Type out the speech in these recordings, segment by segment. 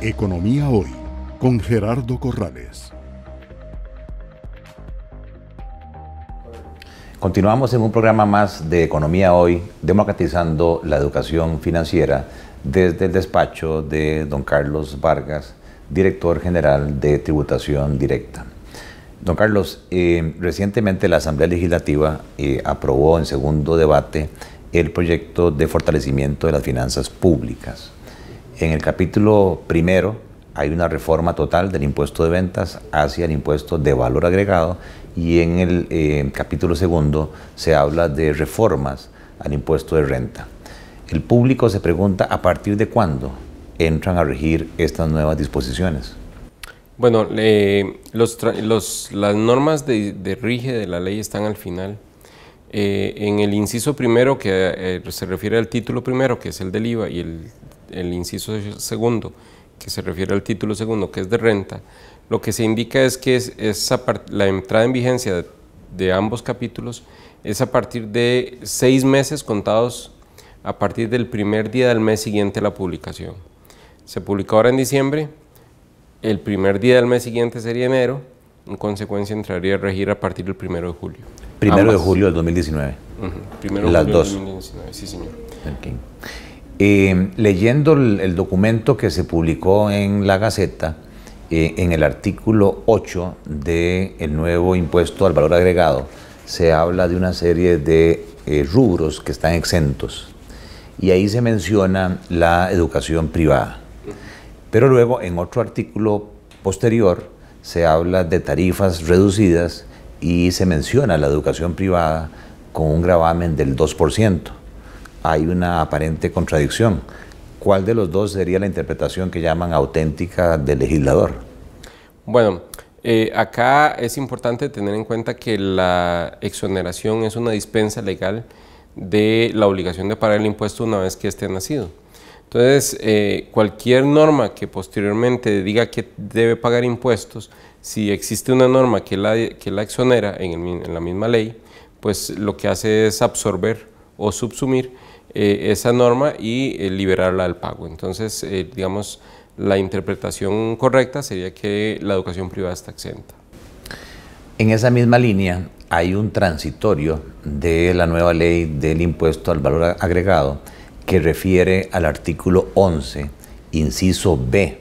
Economía Hoy, con Gerardo Corrales. Continuamos en un programa más de Economía Hoy, democratizando la educación financiera desde el despacho de don Carlos Vargas, director general de Tributación Directa. Don Carlos, recientemente la Asamblea Legislativa aprobó en segundo debate el proyecto de fortalecimiento de las finanzas públicas. En el capítulo primero hay una reforma total del impuesto de ventas hacia el impuesto de valor agregado, y en el capítulo segundo se habla de reformas al impuesto de renta. El público se pregunta a partir de cuándo entran a regir estas nuevas disposiciones. Bueno, las normas de rige de la ley están al final. En el inciso primero, que se refiere al título primero, que es el del IVA, y el inciso segundo, que se refiere al título segundo, que es de renta, lo que se indica es que la entrada en vigencia de ambos capítulos es a partir de 6 meses contados a partir del primer día del mes siguiente a la publicación. Se publicó ahora en diciembre, el primer día del mes siguiente sería enero, en consecuencia entraría a regir a partir del 1 de julio. Primero de julio del 2019. Las dos. 2019, sí, señor. Okay. Leyendo el documento que se publicó en la Gaceta, en el artículo 8 del nuevo impuesto al valor agregado, se habla de una serie de rubros que están exentos, y ahí se menciona la educación privada. Pero luego, en otro artículo posterior, se habla de tarifas reducidas y se menciona la educación privada con un gravamen del 2%. Hay una aparente contradicción. ¿Cuál de los dos sería la interpretación que llaman auténtica del legislador? Bueno, acá es importante tener en cuenta que la exoneración es una dispensa legal de la obligación de pagar el impuesto una vez que esté nacido. Entonces, cualquier norma que posteriormente diga que debe pagar impuestos, si existe una norma que la exonera en la misma ley, pues lo que hace es absorber o subsumir esa norma y liberarla del pago. Entonces, digamos, la interpretación correcta sería que la educación privada está exenta. En esa misma línea hay un transitorio de la nueva ley del impuesto al valor agregado que refiere al artículo 11, inciso B,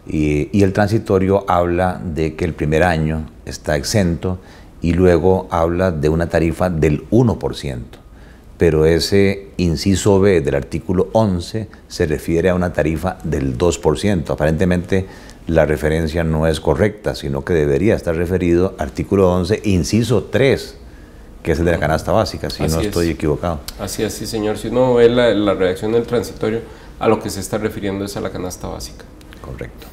y el transitorio habla de que el primer año está exento y luego habla de una tarifa del 1%. Pero ese inciso B del artículo 11 se refiere a una tarifa del 2%. Aparentemente la referencia no es correcta, sino que debería estar referido al artículo 11, inciso 3, que es el de la canasta básica, si no estoy equivocado. Así es, sí, señor. Si uno ve la redacción del transitorio, a lo que se está refiriendo es a la canasta básica. Correcto.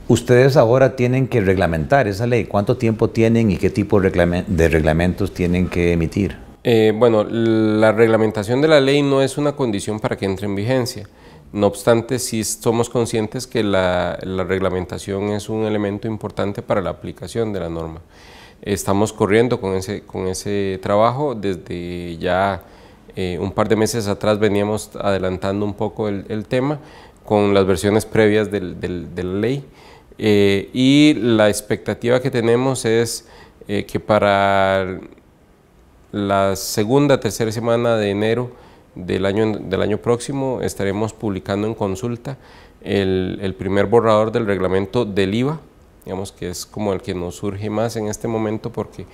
Ustedes ahora tienen que reglamentar esa ley. ¿Cuánto tiempo tienen y qué tipo de reglamentos tienen que emitir? Bueno, la reglamentación de la ley no es una condición para que entre en vigencia. No obstante, sí somos conscientes que la reglamentación es un elemento importante para la aplicación de la norma. Estamos corriendo con ese trabajo. Desde ya un par de meses atrás veníamos adelantando un poco el tema con las versiones previas de la ley, y la expectativa que tenemos es que para la segunda, tercera semana de enero del año próximo estaremos publicando en consulta el primer borrador del reglamento del IVA, digamos que es como el que nos surge más en este momento, porque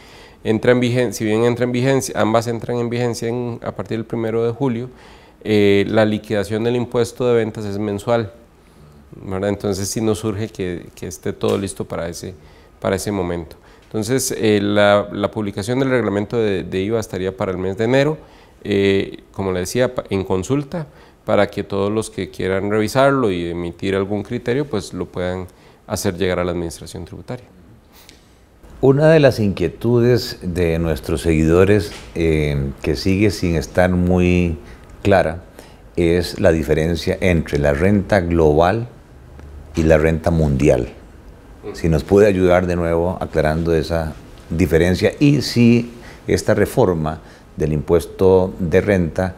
entra en vigencia, si bien entra en vigencia, ambas entran en vigencia a partir del 1 de julio, la liquidación del impuesto de ventas es mensual, ¿verdad? Entonces sí nos surge que esté todo listo para ese momento. Entonces, la publicación del reglamento de IVA estaría para el mes de enero, como le decía, en consulta, para que todos los que quieran revisarlo y emitir algún criterio, pues lo puedan hacer llegar a la Administración Tributaria. Una de las inquietudes de nuestros seguidores, que sigue sin estar muy clara, es la diferencia entre la renta global y la renta mundial. Si nos puede ayudar de nuevo aclarando esa diferencia, y si esta reforma del impuesto de renta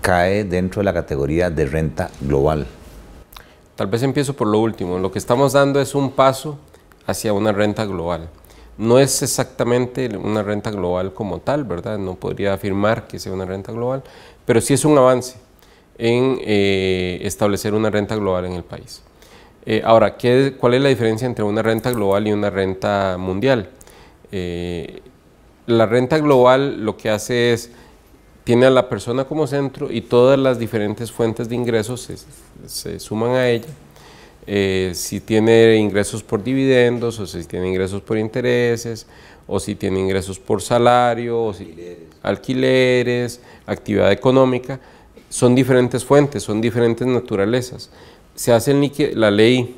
cae dentro de la categoría de renta global. Tal vez empiezo por lo último. Lo que estamos dando es un paso hacia una renta global. No es exactamente una renta global como tal, ¿verdad? No podría afirmar que sea una renta global, pero sí es un avance en establecer una renta global en el país. Ahora, ¿cuál es la diferencia entre una renta global y una renta mundial? La renta global lo que hace es, tiene a la persona como centro y todas las diferentes fuentes de ingresos se suman a ella. Si tiene ingresos por dividendos, o si tiene ingresos por intereses, o si tiene ingresos por salario, o si alquileres, actividad económica, son diferentes fuentes, son diferentes naturalezas. Se hace la ley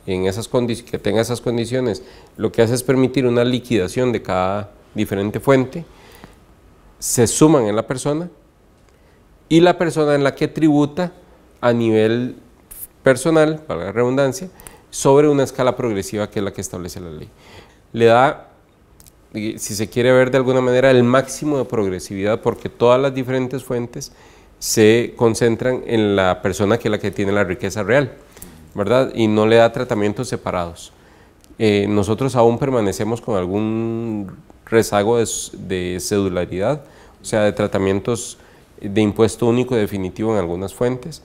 en esas que tenga esas condiciones, lo que hace es permitir una liquidación de cada diferente fuente, se suman en la persona y la persona en la que tributa a nivel personal, para la redundancia, sobre una escala progresiva que es la que establece la ley. Le da, si se quiere ver de alguna manera, el máximo de progresividad porque todas las diferentes fuentes se concentran en la persona que es la que tiene la riqueza real, ¿verdad? Y no le da tratamientos separados. Nosotros aún permanecemos con algún rezago de cedularidad, o sea, de tratamientos de impuesto único definitivo en algunas fuentes.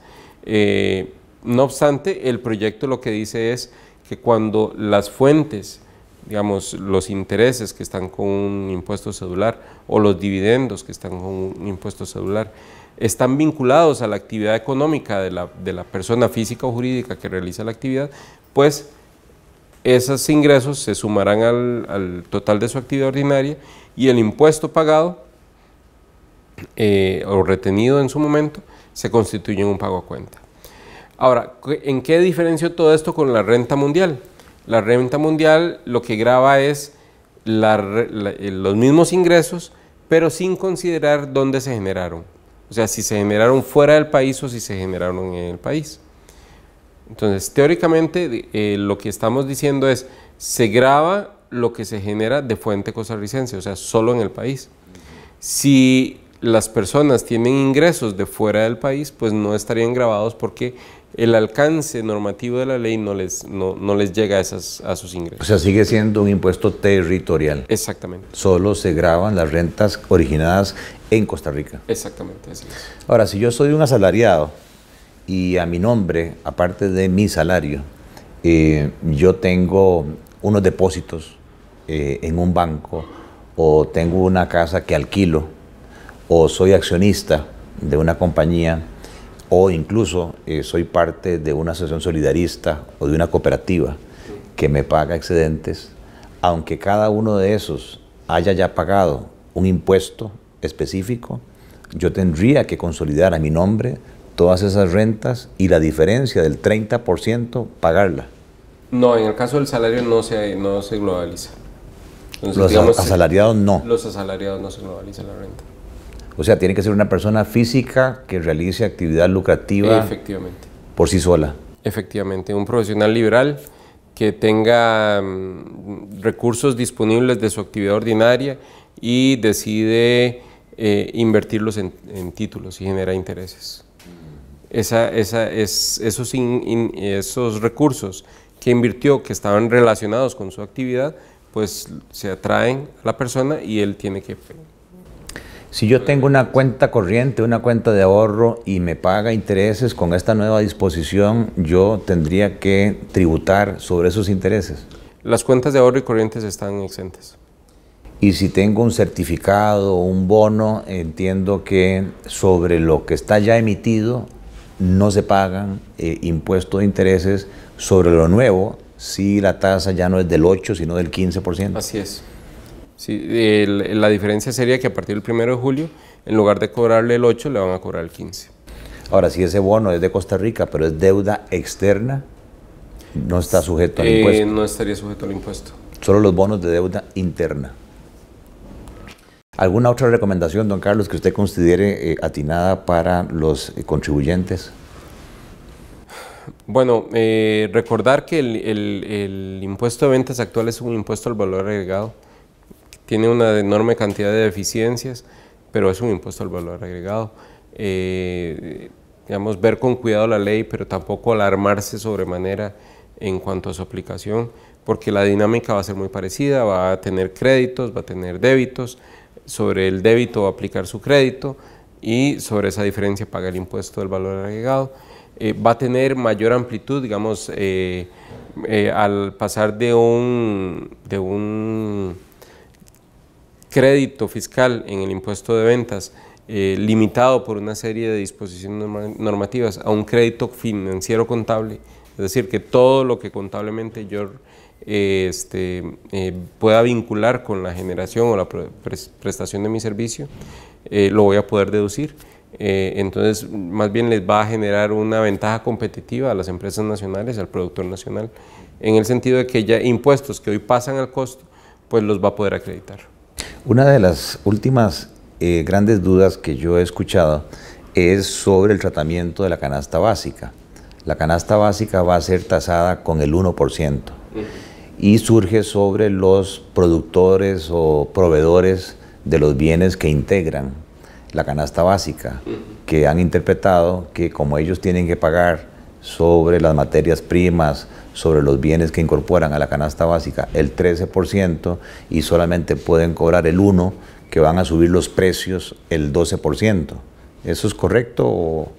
No obstante, el proyecto lo que dice es que cuando las fuentes, digamos, los intereses que están con un impuesto cedular o los dividendos que están con un impuesto cedular están vinculados a la actividad económica de la persona física o jurídica que realiza la actividad, pues esos ingresos se sumarán al total de su actividad ordinaria y el impuesto pagado o retenido en su momento se constituye en un pago a cuenta. Ahora, ¿en qué diferencio todo esto con la renta mundial? La renta mundial lo que grava es los mismos ingresos, pero sin considerar dónde se generaron. O sea, si se generaron fuera del país o si se generaron en el país. Entonces, teóricamente, lo que estamos diciendo es, se grava lo que se genera de fuente costarricense, o sea, solo en el país. Si las personas tienen ingresos de fuera del país, pues no estarían gravados porque el alcance normativo de la ley no les llega a sus ingresos. O sea, sigue siendo un impuesto territorial. Exactamente. Solo se graban las rentas originadas en Costa Rica. Exactamente, así es. Ahora, si yo soy un asalariado y a mi nombre, aparte de mi salario, yo tengo unos depósitos en un banco, o tengo una casa que alquilo, o soy accionista de una compañía, o incluso soy parte de una asociación solidarista o de una cooperativa que me paga excedentes, aunque cada uno de esos haya ya pagado un impuesto específico, yo tendría que consolidar a mi nombre todas esas rentas y la diferencia del 30% pagarla. No, en el caso del salario no se globaliza. Entonces, Los digamos, asalariados no. Los asalariados no se globaliza la renta. O sea, tiene que ser una persona física que realice actividad lucrativa. Efectivamente. Por sí sola. Efectivamente, un profesional liberal que tenga recursos disponibles de su actividad ordinaria y decide invertirlos en títulos y genera intereses. Esos recursos que invirtió, que estaban relacionados con su actividad, pues se atraen a la persona y él tiene que... Si yo tengo una cuenta corriente, una cuenta de ahorro y me paga intereses, con esta nueva disposición yo tendría que tributar sobre esos intereses. Las cuentas de ahorro y corrientes están exentas. Y si tengo un certificado o un bono, entiendo que sobre lo que está ya emitido no se pagan impuestos de intereses sobre lo nuevo, si la tasa ya no es del 8, sino del 15%. Así es. Sí, la diferencia sería que a partir del 1 de julio, en lugar de cobrarle el 8, le van a cobrar el 15. Ahora, si ese bono es de Costa Rica, pero es deuda externa, no está sujeto al impuesto. No estaría sujeto al impuesto. Solo los bonos de deuda interna. ¿Alguna otra recomendación, don Carlos, que usted considere atinada para los contribuyentes? Bueno, recordar que el impuesto de ventas actual es un impuesto al valor agregado. Tiene una enorme cantidad de deficiencias, pero es un impuesto al valor agregado. digamos, ver con cuidado la ley, pero tampoco alarmarse sobremanera en cuanto a su aplicación, porque la dinámica va a ser muy parecida, va a tener créditos, va a tener débitos, sobre el débito va a aplicar su crédito y sobre esa diferencia paga el impuesto del valor agregado. Va a tener mayor amplitud, digamos, al pasar de un crédito fiscal en el impuesto de ventas limitado por una serie de disposiciones normativas a un crédito financiero contable, es decir, que todo lo que contablemente yo pueda vincular con la generación o la prestación de mi servicio, lo voy a poder deducir. Entonces, más bien les va a generar una ventaja competitiva a las empresas nacionales, al productor nacional, en el sentido de que ya impuestos que hoy pasan al costo, pues los va a poder acreditar. Una de las últimas grandes dudas que yo he escuchado es sobre el tratamiento de la canasta básica. La canasta básica va a ser tasada con el 1% y surge sobre los productores o proveedores de los bienes que integran la canasta básica, que han interpretado que como ellos tienen que pagar sobre las materias primas, sobre los bienes que incorporan a la canasta básica el 13% y solamente pueden cobrar el 1%, que van a subir los precios el 12%. ¿Eso es correcto o...?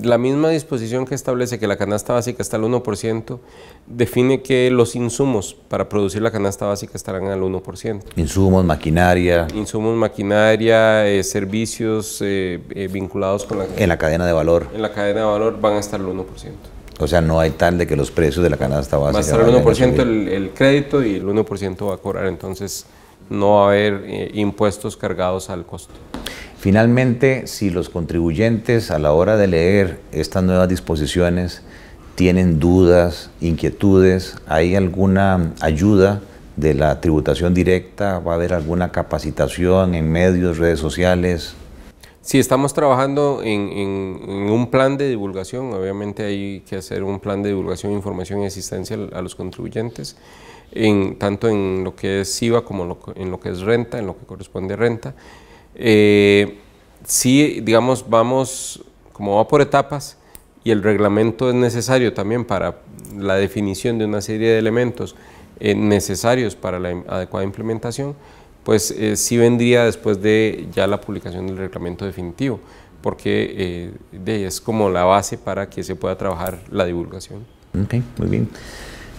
La misma disposición que establece que la canasta básica está al 1% define que los insumos para producir la canasta básica estarán al 1%. Insumos, maquinaria. Insumos, maquinaria, servicios vinculados con en la cadena de valor. En la cadena de valor van a estar al 1%. O sea, no hay tal de que los precios de la canasta básica... Va a estar al 1% el crédito y el 1% va a cobrar, entonces no va a haber impuestos cargados al costo. Finalmente, si los contribuyentes a la hora de leer estas nuevas disposiciones tienen dudas, inquietudes, ¿hay alguna ayuda de la tributación directa? ¿Va a haber alguna capacitación en medios, redes sociales? Sí, estamos trabajando en un plan de divulgación. Obviamente hay que hacer un plan de divulgación, información y asistencia a los contribuyentes, tanto en lo que es IVA como en lo que es renta, en lo que corresponde a renta. Sí, digamos, vamos, como va por etapas, y el reglamento es necesario también para la definición de una serie de elementos necesarios para la adecuada implementación, pues sí vendría después de ya la publicación del reglamento definitivo, porque es como la base para que se pueda trabajar la divulgación. Ok, muy bien.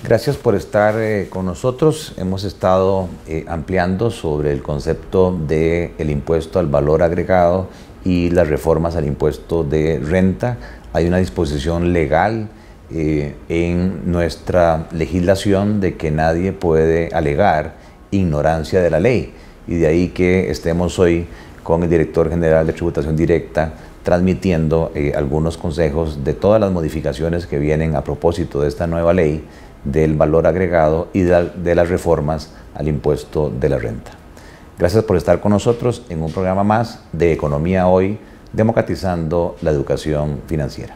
Gracias por estar con nosotros. Hemos estado ampliando sobre el concepto del impuesto al valor agregado y las reformas al impuesto de renta. Hay una disposición legal en nuestra legislación de que nadie puede alegar ignorancia de la ley, y de ahí que estemos hoy con el director general de tributación directa transmitiendo algunos consejos de todas las modificaciones que vienen a propósito de esta nueva ley del valor agregado y de las reformas al impuesto de la renta. Gracias por estar con nosotros en un programa más de Economía Hoy, democratizando la educación financiera.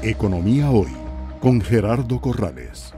Economía Hoy, con Gerardo Corrales.